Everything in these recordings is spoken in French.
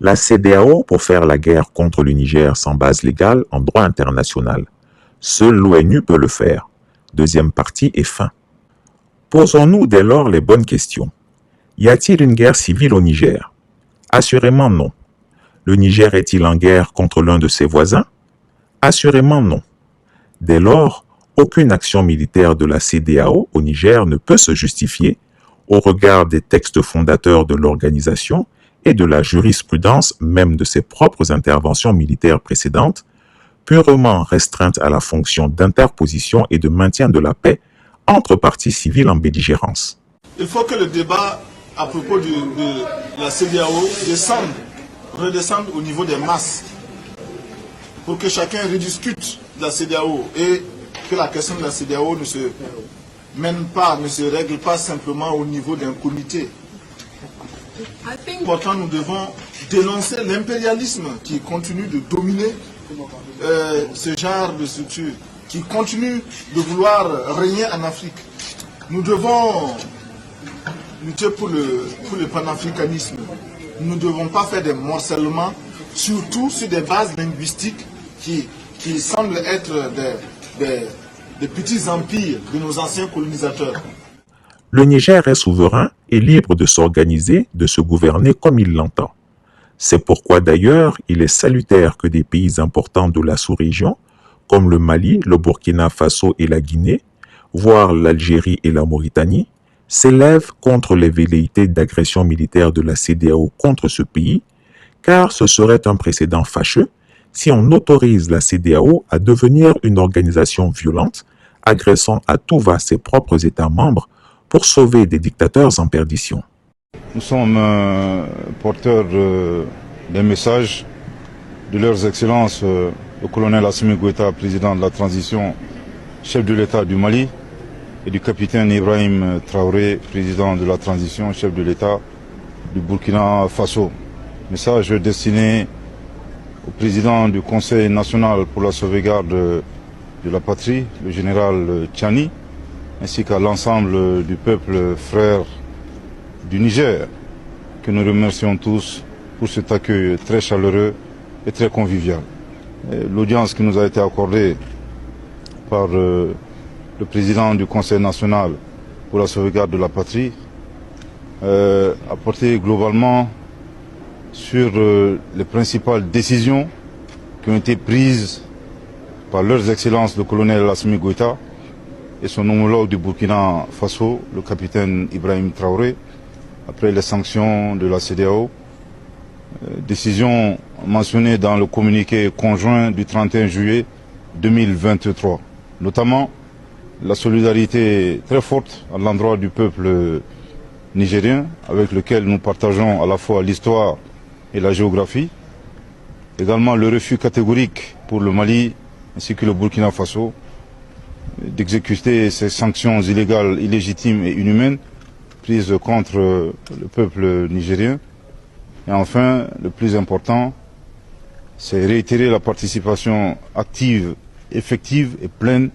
La CEDEAO pour faire la guerre contre le Niger sans base légale en droit international. Seule l'ONU peut le faire. Deuxième partie et fin. Posons-nous dès lors les bonnes questions. Y a-t-il une guerre civile au Niger? Assurément non. Le Niger est-il en guerre contre l'un de ses voisins? Assurément non. Dès lors, aucune action militaire de la CEDEAO au Niger ne peut se justifier au regard des textes fondateurs de l'organisation et de la jurisprudence même de ses propres interventions militaires précédentes, purement restreintes à la fonction d'interposition et de maintien de la paix entre parties civiles en belligérance. Il faut que le débat à propos de la CEDEAO redescende au niveau des masses pour que chacun rediscute de la CEDEAO et que la question de la CEDEAO ne se règle pas simplement au niveau d'un comité. Pourtant, nous devons dénoncer l'impérialisme qui continue de dominer ce genre de structure, qui continue de vouloir régner en Afrique. Nous devons lutter pour le panafricanisme. Nous ne devons pas faire des morcellements, surtout sur des bases linguistiques qui semblent être des petits empires de nos anciens colonisateurs. Le Niger est souverain et libre de s'organiser, de se gouverner comme il l'entend. C'est pourquoi d'ailleurs il est salutaire que des pays importants de la sous-région, comme le Mali, le Burkina Faso et la Guinée, voire l'Algérie et la Mauritanie, s'élèvent contre les velléités d'agression militaire de la CEDEAO contre ce pays, car ce serait un précédent fâcheux si on autorise la CEDEAO à devenir une organisation violente, agressant à tout va ses propres États membres pour sauver des dictateurs en perdition. Nous sommes porteurs d'un message de leurs excellences le colonel Assimi Goïta, président de la transition, chef de l'État du Mali, et du capitaine Ibrahim Traoré, président de la transition, chef de l'État du Burkina Faso. Message destiné au président du Conseil national pour la sauvegarde de la patrie, le général Tchani, ainsi qu'à l'ensemble du peuple frère du Niger, que nous remercions tous pour cet accueil très chaleureux et très convivial. L'audience qui nous a été accordée par le président du Conseil national pour la sauvegarde de la patrie a porté globalement sur les principales décisions qui ont été prises par leurs excellences le colonel Assimi Goïta et son homologue du Burkina Faso, le capitaine Ibrahim Traoré, après les sanctions de la CEDEAO. Décision mentionnée dans le communiqué conjoint du 31 juillet 2023. Notamment la solidarité très forte à l'endroit du peuple nigérien, avec lequel nous partageons à la fois l'histoire et la géographie. Également le refus catégorique pour le Mali ainsi que le Burkina Faso d'exécuter ces sanctions illégales, illégitimes et inhumaines prises contre le peuple nigérien. Et enfin, le plus important, c'est réitérer la participation active, effective et pleine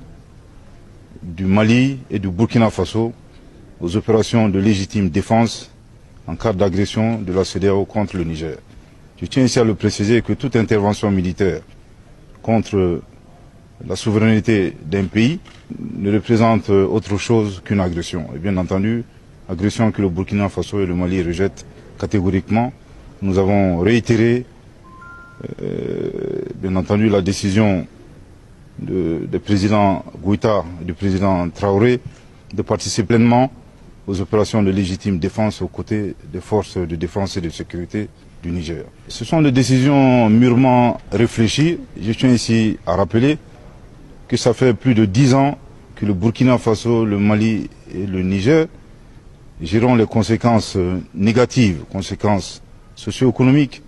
du Mali et du Burkina Faso aux opérations de légitime défense en cas d'agression de la CEDEAO contre le Niger. Je tiens ici à le préciser que toute intervention militaire contre la souveraineté d'un pays ne représente autre chose qu'une agression. Et bien entendu, agression que le Burkina Faso et le Mali rejettent catégoriquement. Nous avons réitéré, bien entendu, la décision du président Goïta et du président Traoré de participer pleinement aux opérations de légitime défense aux côtés des forces de défense et de sécurité du Niger. Ce sont des décisions mûrement réfléchies. Je tiens ici à rappeler que ça fait plus de 10 ans que le Burkina Faso, le Mali et le Niger gérons les conséquences négatives, conséquences socio-économiques,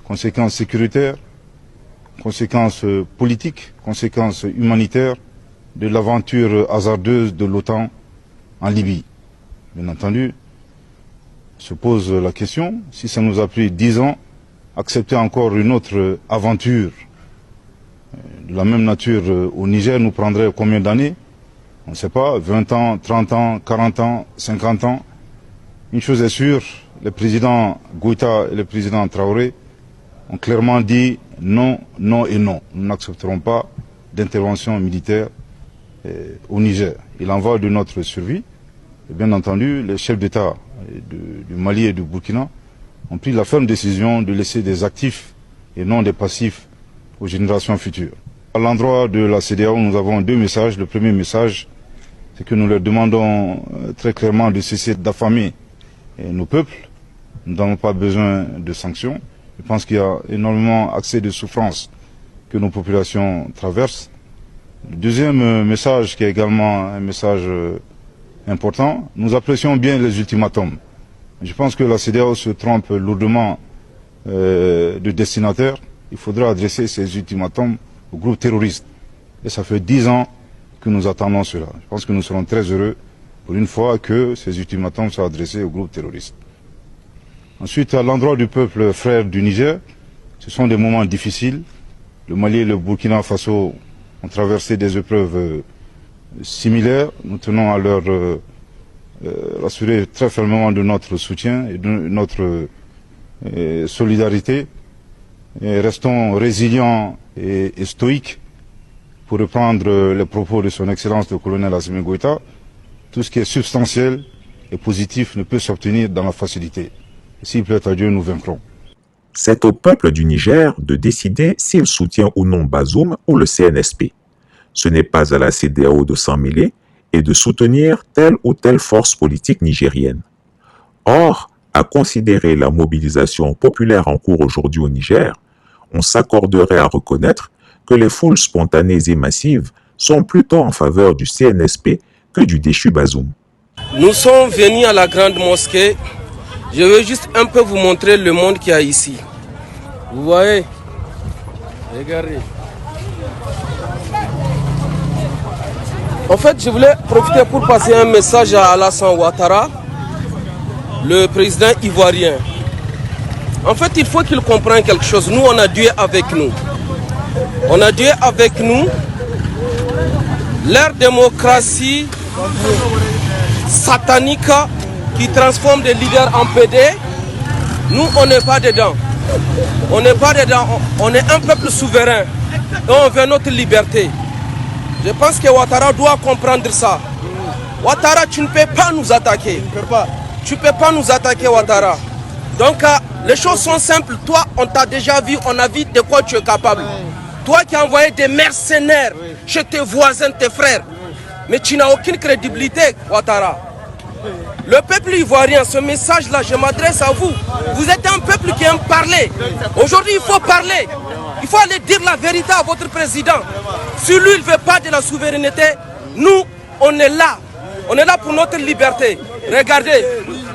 conséquences sécuritaires, conséquences politiques, conséquences humanitaires de l'aventure hasardeuse de l'OTAN en Libye. Bien entendu, se pose la question, si ça nous a pris 10 ans, accepter encore une autre aventure de la même nature au Niger nous prendrait combien d'années? On ne sait pas, 20 ans, 30 ans, 40 ans, 50 ans. Une chose est sûre, le président Goïta et le président Traoré ont clairement dit non, non et non. Nous n'accepterons pas d'intervention militaire au Niger. Il en va de notre survie. Et bien entendu, les chefs d'État du Mali et du Burkina ont pris la ferme décision de laisser des actifs et non des passifs aux générations futures. À l'endroit de la CEDEAO, nous avons deux messages. Le premier message, c'est que nous leur demandons très clairement de cesser d'affamer nos peuples. Nous n'avons pas besoin de sanctions. Je pense qu'il y a énormément accès de souffrance que nos populations traversent. Le deuxième message, qui est également un message important, nous apprécions bien les ultimatums. Je pense que la CEDEAO se trompe lourdement de destinataire. Il faudra adresser ces ultimatums aux groupes terroristes. Et ça fait 10 ans que nous attendons cela. Je pense que nous serons très heureux pour une fois que ces ultimatums soient adressés aux groupes terroristes. Ensuite, à l'endroit du peuple frère du Niger, ce sont des moments difficiles. Le Mali et le Burkina Faso ont traversé des épreuves similaires. Nous tenons à leur assurer très fermement de notre soutien et de notre solidarité. Et restons résilients et stoïques, pour reprendre les propos de son Excellence le colonel Assimi Goïta. Tout ce qui est substantiel et positif ne peut s'obtenir dans la facilité. S'il plaît à Dieu, nous vaincrons. C'est au peuple du Niger de décider s'il soutient ou non Bazoum ou le CNSP. Ce n'est pas à la CEDEAO de s'en mêler et de soutenir telle ou telle force politique nigérienne. Or, à considérer la mobilisation populaire en cours aujourd'hui au Niger, on s'accorderait à reconnaître que les foules spontanées et massives sont plutôt en faveur du CNSP que du déchu Bazoum. Nous sommes venus à la grande mosquée. Je veux juste un peu vous montrer le monde qu'il y a ici. Vous voyez? Regardez. En fait, je voulais profiter pour passer un message à Alassane Ouattara, le président ivoirien. En fait, il faut qu'il comprenne quelque chose. Nous, on a Dieu avec nous. On a Dieu avec nous. Leur démocratie satanique qui transforme des leaders en PD, nous, on n'est pas dedans. On n'est pas dedans. On est un peuple souverain. Et on veut notre liberté. Je pense que Ouattara doit comprendre ça. Ouattara, tu ne peux pas nous attaquer. Tu ne peux pas nous attaquer, Ouattara. Donc, les choses sont simples. Toi, on t'a déjà vu, on a vu de quoi tu es capable. Toi qui as envoyé des mercenaires chez tes voisins, tes frères. Mais tu n'as aucune crédibilité, Ouattara. Le peuple ivoirien, ce message-là, je m'adresse à vous. Vous êtes un peuple qui aime parler. Aujourd'hui, il faut parler. Il faut aller dire la vérité à votre président. Si lui, il ne veut pas de la souveraineté, nous, on est là. On est là pour notre liberté. Regardez.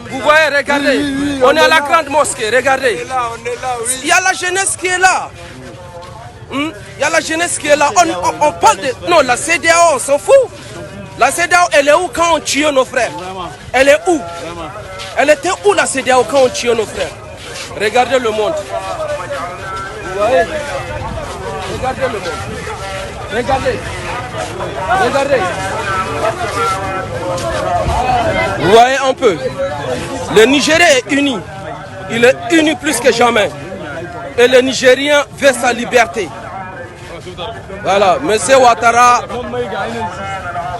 Vous voyez, regardez. On est à la grande mosquée, regardez. Il y a la jeunesse qui est là. Il y a la jeunesse qui est là. On parle de... Non, la CEDEAO, on s'en fout. La CEDEAO, elle est où quand on tue nos frères? Elle est où? Elle était où la CEDEAO quand on tue nos frères? Regardez le monde. Vous voyez? Regardez le monde. Regardez. Regardez. Vous voyez un peu. Le Nigeria est uni. Il est uni plus que jamais. Et le Nigérien veut sa liberté. Voilà, monsieur Ouattara,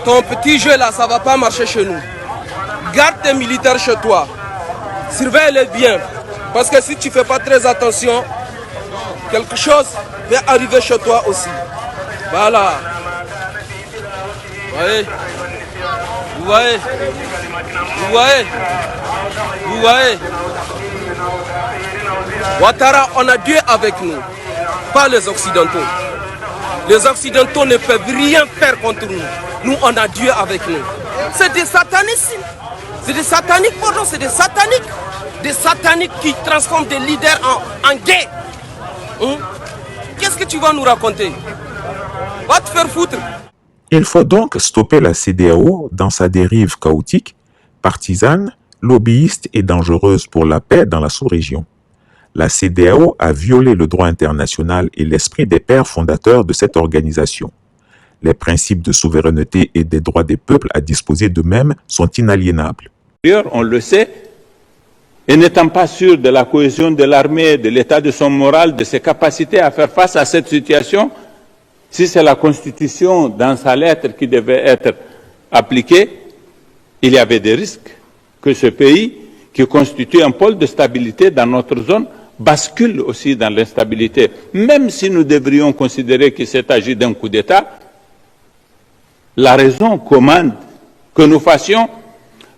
ton petit jeu là, ça ne va pas marcher chez nous. Garde tes militaires chez toi. Surveille-les bien. Parce que si tu ne fais pas très attention, quelque chose peut arriver chez toi aussi. Voilà. Vous voyez? Vous voyez? Vous voyez? Vous voyez? Ouattara, on a Dieu avec nous, pas les Occidentaux. Les Occidentaux ne peuvent rien faire contre nous. Nous, on a Dieu avec nous. C'est des satanistes. C'est des sataniques, pardon, c'est des sataniques. Des sataniques qui transforment des leaders en gays. Qu'est-ce que tu vas nous raconter? Va te faire foutre. Il faut donc stopper la CEDEAO dans sa dérive chaotique, partisane, lobbyiste et dangereuse pour la paix dans la sous-région. La CEDEAO a violé le droit international et l'esprit des pères fondateurs de cette organisation. Les principes de souveraineté et des droits des peuples à disposer d'eux-mêmes sont inaliénables. On le sait, et n'étant pas sûr de la cohésion de l'armée, de l'état de son moral, de ses capacités à faire face à cette situation, si c'est la Constitution dans sa lettre qui devait être appliquée, il y avait des risques que ce pays, qui constitue un pôle de stabilité dans notre zone, bascule aussi dans l'instabilité. Même si nous devrions considérer qu'il s'est agi d'un coup d'État, la raison commande que nous fassions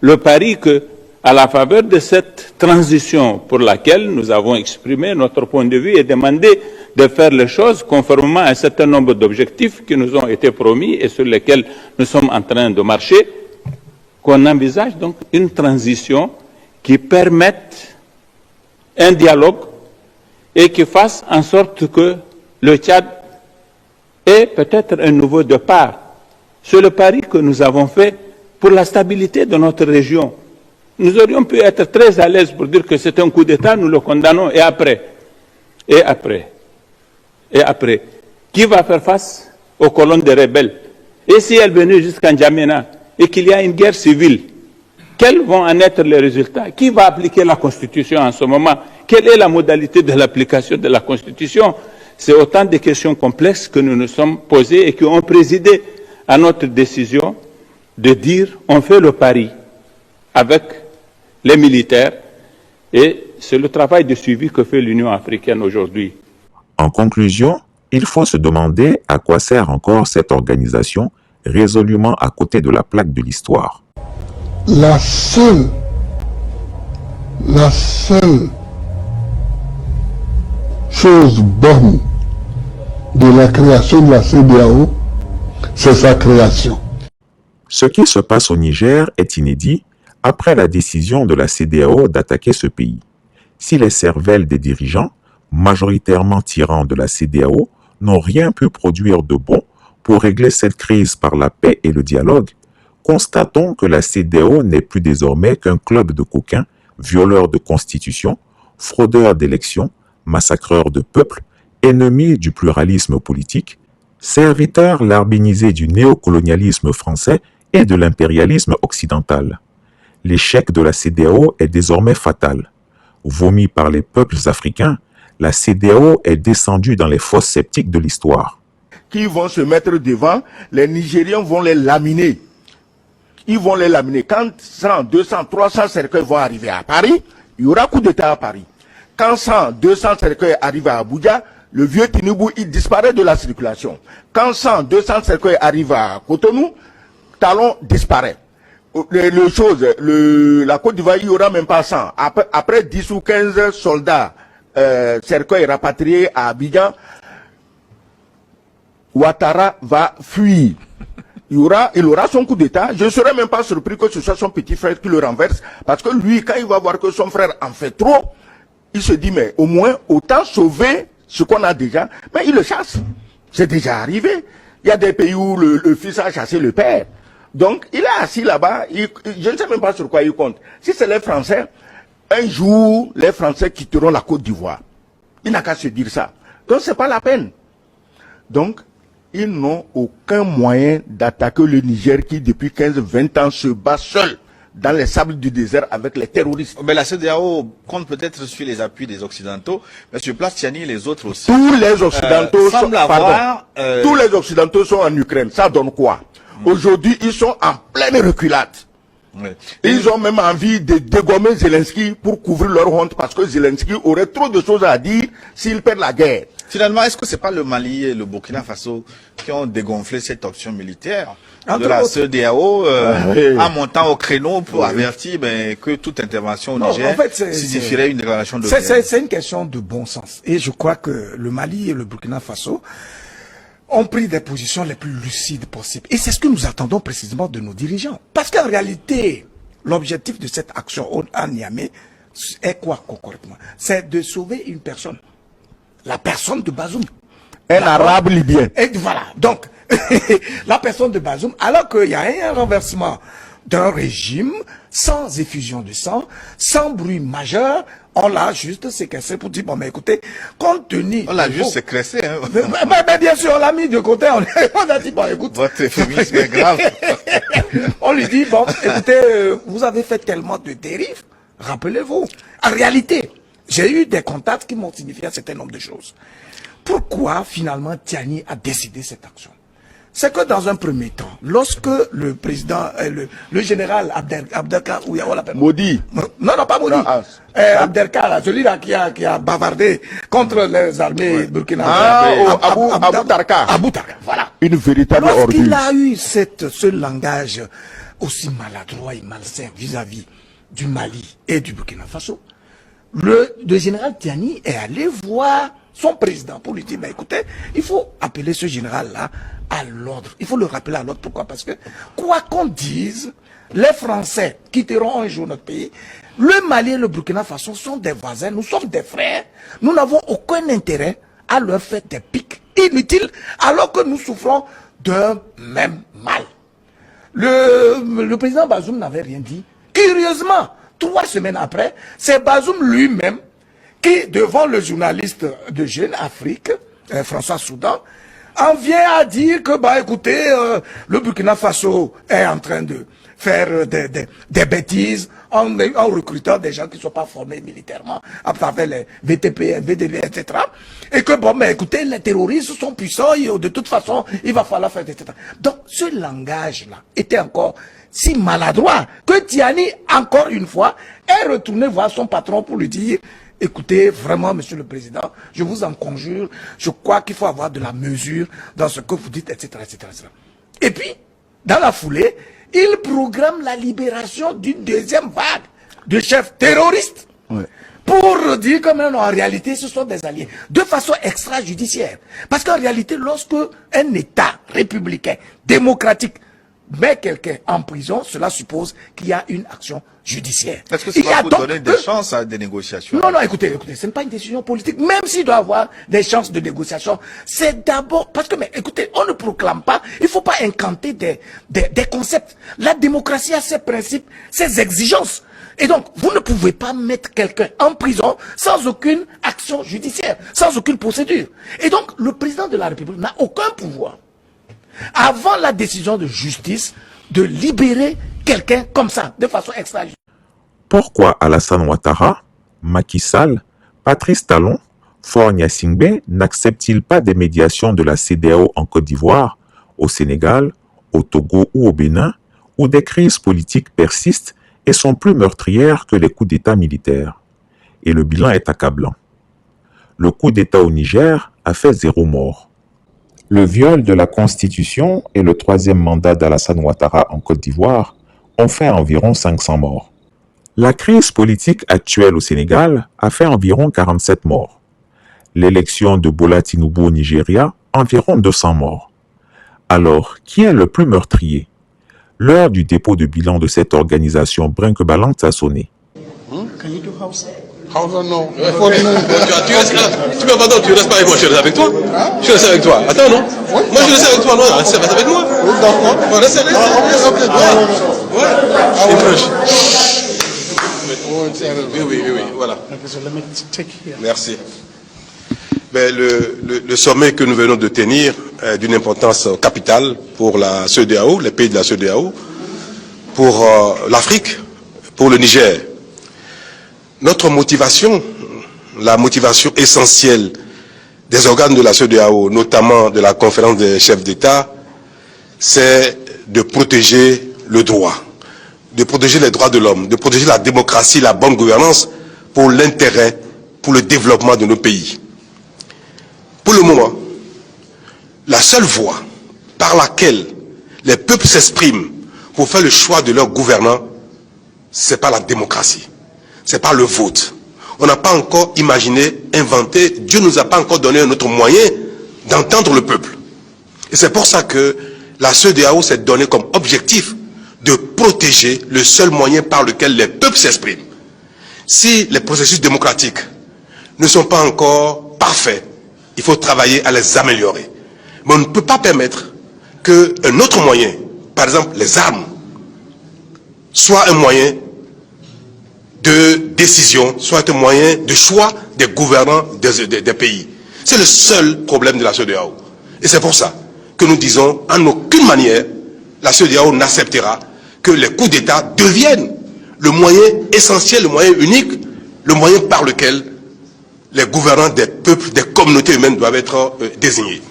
le pari que, à la faveur de cette transition pour laquelle nous avons exprimé notre point de vue et demandé de faire les choses conformément à un certain nombre d'objectifs qui nous ont été promis et sur lesquels nous sommes en train de marcher, qu'on envisage donc une transition qui permette un dialogue et qui fasse en sorte que le Tchad ait peut-être un nouveau départ. C'est le pari que nous avons fait pour la stabilité de notre région. Nous aurions pu être très à l'aise pour dire que c'est un coup d'État, nous le condamnons, et après, qui va faire face aux colonnes des rebelles? Et si elles venaient jusqu'à N'Djamena et qu'il y a une guerre civile, quels vont en être les résultats? Qui va appliquer la Constitution en ce moment? Quelle est la modalité de l'application de la Constitution? C'est autant de questions complexes que nous nous sommes posées et qui ont présidé à notre décision de dire on fait le pari avec les militaires, et c'est le travail de suivi que fait l'Union africaine aujourd'hui. En conclusion, il faut se demander à quoi sert encore cette organisation résolument à côté de la plaque de l'histoire. La seule chose bonne de la création de la CEDEAO, c'est sa création. Ce qui se passe au Niger est inédit après la décision de la CEDEAO d'attaquer ce pays. Si les cervelles des dirigeants, majoritairement tyrans de la CEDEAO, n'ont rien pu produire de bon pour régler cette crise par la paix et le dialogue, constatons que la CEDEAO n'est plus désormais qu'un club de coquins, violeurs de constitution, fraudeurs d'élections, massacreurs de peuples, ennemis du pluralisme politique, serviteurs larbinisés du néocolonialisme français et de l'impérialisme occidental. L'échec de la CEDEAO est désormais fatal. Vomi par les peuples africains, la CEDEAO est descendue dans les fosses sceptiques de l'histoire. Qui vont se mettre devant, les Nigériens vont les laminer. Ils vont les laminer. Quand 100, 200, 300 cercueils vont arriver à Paris, il y aura coup d'État à Paris. Quand 100, 200 cercueils arrivent à Abuja, le vieux Tinubu, il disparaît de la circulation. Quand 100, 200 cercueils arrivent à Cotonou, Talon disparaît. La Côte d'Ivoire, il n'y aura même pas 100. Après 10 ou 15 soldats cercueils rapatriés à Abidjan, Ouattara va fuir. Il aura son coup d'État. Je ne serais même pas surpris que ce soit son petit frère qui le renverse. Parce que lui, quand il va voir que son frère en fait trop, il se dit, mais au moins, autant sauver ce qu'on a déjà. Mais il le chasse. C'est déjà arrivé. Il y a des pays où le fils a chassé le père. Donc, il est assis là-bas. Je ne sais même pas sur quoi il compte. Si c'est les Français, un jour, les Français quitteront la Côte d'Ivoire. Il n'a qu'à se dire ça. Donc, c'est pas la peine. Donc, ils n'ont aucun moyen d'attaquer le Niger qui, depuis 15-20 ans, se bat seul dans les sables du désert avec les terroristes. Mais la CEDEAO compte peut-être sur les appuis des Occidentaux, mais sur place, Tiani et les autres aussi. Tous les Occidentaux sont en Ukraine. Ça donne quoi? Aujourd'hui, ils sont en pleine reculade. Oui. Ils ont même envie de dégommer Zelensky pour couvrir leur honte parce que Zelensky aurait trop de choses à dire s'il perd la guerre. Finalement, est-ce que c'est pas le Mali et le Burkina Faso qui ont dégonflé cette option militaire de la CEDEAO en montant au créneau pour avertir que toute intervention au Niger signifierait une déclaration de guerre? C'est une question de bon sens. Et je crois que le Mali et le Burkina Faso ont pris des positions les plus lucides possibles. Et c'est ce que nous attendons précisément de nos dirigeants. Parce qu'en réalité, l'objectif de cette action à Niamey est quoi concrètement? C'est de sauver une personne. La personne de Bazoum. Un arabe libyen. Et voilà. Donc, la personne de Bazoum, alors qu'il y a un renversement d'un régime sans effusion de sang, sans bruit majeur, on l'a juste séquestré pour dire, bon, mais écoutez, compte tenu... On l'a juste séquestré, hein. Mais bien sûr, on l'a mis de côté, on a dit, bon, écoute... Votre euphémisme est grave. On lui dit, bon, écoutez, vous avez fait tellement de dérives, rappelez-vous. En réalité, j'ai eu des contacts qui m'ont signifié un certain nombre de choses. Pourquoi finalement Tiani a décidé cette action? C'est que dans un premier temps, lorsque le président, le général Abdelkar, ou on l'appelle Modi. Non, pas Modi. Abdelkar, celui-là qui a bavardé contre les armées burkinabées. Abou Tarka. Abou Tarka, voilà. Une véritable ordure. Lorsqu'il a eu ce langage aussi maladroit et malsain vis-à-vis du Mali et du Burkina Faso, le général Tiani est allé voir son président pour lui dire, mais écoutez, il faut appeler ce général-là à l'ordre. Il faut le rappeler à l'ordre. Pourquoi? Parce que, quoi qu'on dise, les Français quitteront un jour notre pays. Le Mali et le Burkina Faso sont des voisins, nous sommes des frères. Nous n'avons aucun intérêt à leur faire des piques inutiles alors que nous souffrons d'un même mal. Le président Bazoum n'avait rien dit. Curieusement, 3 semaines après, c'est Bazoum lui-même qui, devant le journaliste de Jeune Afrique, François Soudan, en vient à dire que, bah écoutez, le Burkina Faso est en train de faire des bêtises en recrutant des gens qui ne sont pas formés militairement, à travers les VTP, VDV, etc. Et que, bon, mais écoutez, les terroristes sont puissants, et de toute façon, il va falloir faire, etc. Donc, ce langage-là était encore si maladroit que Tiani, encore une fois, est retourné voir son patron pour lui dire, écoutez, vraiment, monsieur le président, je vous en conjure, je crois qu'il faut avoir de la mesure dans ce que vous dites, etc., etc., etc. Et puis, dans la foulée, il programme la libération d'une deuxième vague de chefs terroristes. Ouais. Pour dire que même en réalité, ce sont des alliés, de façon extrajudiciaire. Parce qu'en réalité, lorsque un État républicain, démocratique, met quelqu'un en prison, cela suppose qu'il y a une action judiciaire. Est-ce que ça va vous donner des chances à des négociations? Non, écoutez, ce n'est pas une décision politique. Même s'il doit y avoir des chances de négociation, c'est d'abord... Parce que, mais écoutez, on ne proclame pas, il ne faut pas incanter des concepts. La démocratie a ses principes, ses exigences. Et donc, vous ne pouvez pas mettre quelqu'un en prison sans aucune action judiciaire, sans aucune procédure. Et donc, le président de la République n'a aucun pouvoir, avant la décision de justice, de libérer quelqu'un comme ça, de façon extrajudiciaire. Pourquoi Alassane Ouattara, Macky Sall, Patrice Talon, Faure Gnassingbé n'acceptent-ils pas des médiations de la CEDEAO en Côte d'Ivoire, au Sénégal, au Togo ou au Bénin, où des crises politiques persistent et sont plus meurtrières que les coups d'État militaires? Et le bilan est accablant. Le coup d'État au Niger a fait 0 mort. Le viol de la Constitution et le 3e mandat d'Alassane Ouattara en Côte d'Ivoire ont fait environ 500 morts. La crise politique actuelle au Sénégal a fait environ 47 morts. L'élection de Bola Tinubu au Nigeria, environ 200 morts. Alors, qui est le plus meurtrier? L'heure du dépôt de bilan de cette organisation brinque-ballante a sonné. Non. Tu restes pas avec moi, je reste avec toi. Je reste avec toi. Attends, non? Moi, je reste avec toi, non? Reste avec moi. Reste avec moi. Oui, voilà. Merci. Mais le sommet que nous venons de tenir est d'une importance capitale pour la CEDEAO, les pays de la CEDEAO, pour l'Afrique, pour le Niger. Notre motivation, la motivation essentielle des organes de la CEDEAO, notamment de la conférence des chefs d'État, c'est de protéger le droit, de protéger les droits de l'homme, de protéger la démocratie, la bonne gouvernance pour l'intérêt, pour le développement de nos pays. Pour le moment, la seule voie par laquelle les peuples s'expriment pour faire le choix de leurs gouvernants, c'est pas la démocratie. C'est pas le vote. On n'a pas encore imaginé, inventé, Dieu ne nous a pas encore donné un autre moyen d'entendre le peuple. Et c'est pour ça que la CEDEAO s'est donné comme objectif de protéger le seul moyen par lequel les peuples s'expriment. Si les processus démocratiques ne sont pas encore parfaits, il faut travailler à les améliorer. Mais on ne peut pas permettre qu'un autre moyen, par exemple les armes, soit un moyen de décision, soit un moyen de choix des gouvernants des pays. C'est le seul problème de la CEDEAO. Et c'est pour ça que nous disons, en aucune manière, la CEDEAO n'acceptera que les coups d'État deviennent le moyen essentiel, le moyen unique le moyen par lequel les gouvernants des peuples, des communautés humaines doivent être désignés.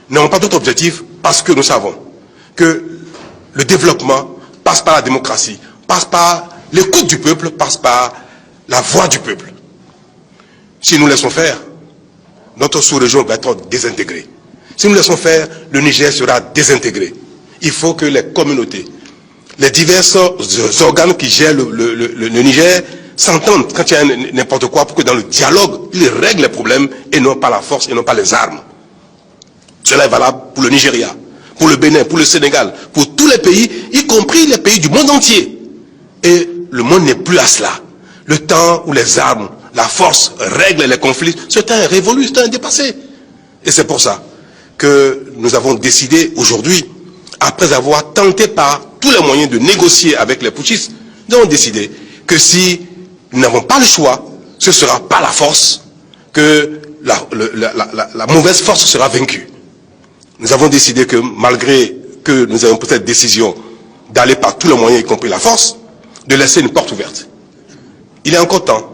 Nous n'avons pas d'autre objectif parce que nous savons que le développement passe par la démocratie, passe par l'écoute du peuple, passe par la voix du peuple. Si nous laissons faire, notre sous-région va être désintégrée. Si nous laissons faire, le Niger sera désintégré. Il faut que les communautés, les divers organes qui gèrent le Niger s'entendent quand il y a n'importe quoi pour que dans le dialogue, ils règlent les problèmes et non pas la force et non pas les armes. Cela est valable pour le Nigeria, pour le Bénin, pour le Sénégal, pour tous les pays, y compris les pays du monde entier. Et le monde n'est plus à cela. Le temps où les armes, la force règlent les conflits, ce temps est révolu, ce temps est dépassé. Et c'est pour ça que nous avons décidé aujourd'hui, après avoir tenté par tous les moyens de négocier avec les putschistes, nous avons décidé que si nous n'avons pas le choix, ce sera par la force que la mauvaise force sera vaincue. Nous avons décidé que malgré que nous avons pris cette décision d'aller par tous les moyens, y compris la force, de laisser une porte ouverte. Il est encore temps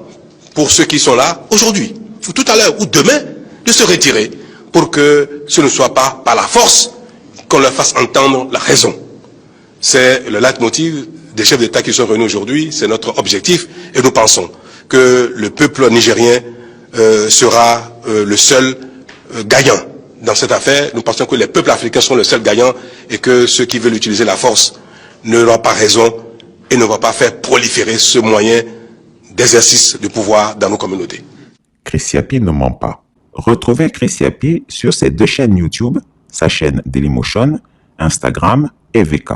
pour ceux qui sont là aujourd'hui, ou tout à l'heure, ou demain, de se retirer pour que ce ne soit pas par la force qu'on leur fasse entendre la raison. C'est le leitmotiv des chefs d'État qui sont réunis aujourd'hui, c'est notre objectif, et nous pensons que le peuple nigérien sera le seul gagnant dans cette affaire. Nous pensons que les peuples africains sont le seul gagnant et que ceux qui veulent utiliser la force n'auront pas raison et ne vont pas faire proliférer ce moyen d'exercice de pouvoir dans nos communautés. Chris Yapi ne ment pas. Retrouvez Chris Yapi sur ses deux chaînes YouTube, sa chaîne Dailymotion, Instagram et VK.